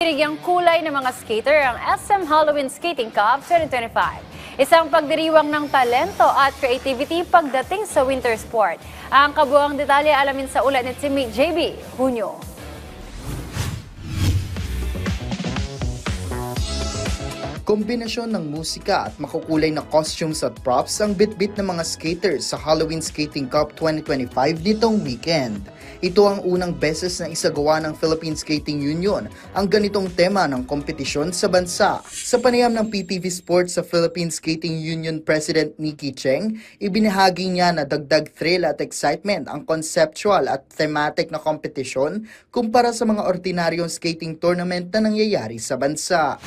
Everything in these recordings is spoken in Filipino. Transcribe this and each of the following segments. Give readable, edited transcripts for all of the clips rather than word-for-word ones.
binigyang kulay ng mga skater ang SM Halloween Skating Cup 2025. Isang pagdiriwang ng talento at creativity pagdating sa winter sport. Ang kabuuang detalye alamin sa ulat ni Timmy JB Hunyo. Kombinasyon ng musika at makukulay na costumes at props ang bitbit ng mga skaters sa Halloween Skating Cup 2025 nitong weekend. Ito ang unang beses na isagawa ng Philippine Skating Union ang ganitong tema ng kompetisyon sa bansa. Sa panayam ng PTV Sports sa Philippine Skating Union President Nikki Cheng, ibinahagi niya na dagdag thrill at excitement ang conceptual at thematic na kompetisyon kumpara sa mga ordinaryong skating tournament na nangyayari sa bansa.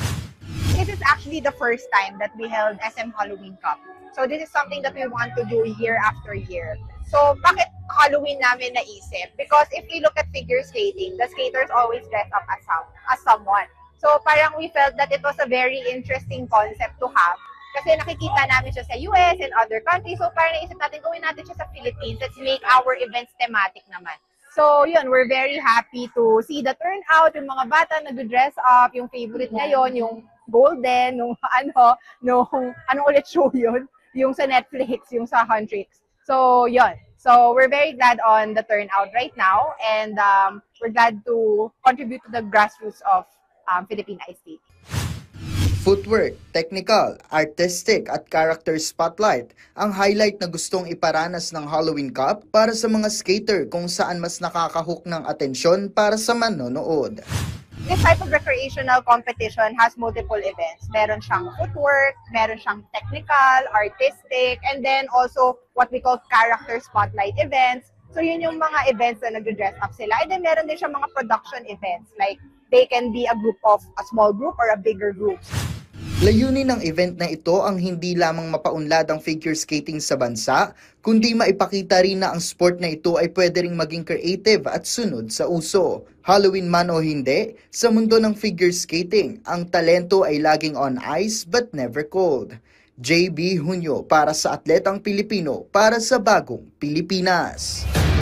This is actually the first time that we held SM Halloween Cup. So this is something that we want to do year after year. So bakit Halloween namin naisip? Because if we look at figure skating, the skaters always dress up as someone. So parang we felt that it was a very interesting concept to have. Kasi nakikita namin siya sa US and other countries. So parang naisip natin, gawin natin siya sa Philippines. Let's make our events thematic naman. So yun, we're very happy to see the turnout, yung mga bata nag-dress up, yung favorite ngayon, yung Golden, nung anong ulit show yun? Yung sa Netflix, yung sa Huntrix. So yun. So we're very glad on the turnout right now, and we're glad to contribute to the grassroots of Philippine ice skating. Footwork, technical, artistic at character spotlight ang highlight na gustong iparanas ng Halloween Cup para sa mga skater kung saan mas nakakahook ng atensyon para sa manonood. This type of recreational competition has multiple events. Meron siyang footwork, meron siyang technical, artistic, and then also what we call character spotlight events. So yun yung mga events na nag-dress up sila. And then meron din siyang mga production events. Like they can be a small group or a bigger group. Layunin ng event na ito ang hindi lamang mapaunlad ang figure skating sa bansa, kundi maipakita rin na ang sport na ito ay pwede ring maging creative at sunod sa uso. Halloween man o hindi, sa mundo ng figure skating, ang talento ay laging on ice but never cold. JB Hunyo para sa Atletang Pilipino para sa Bagong Pilipinas.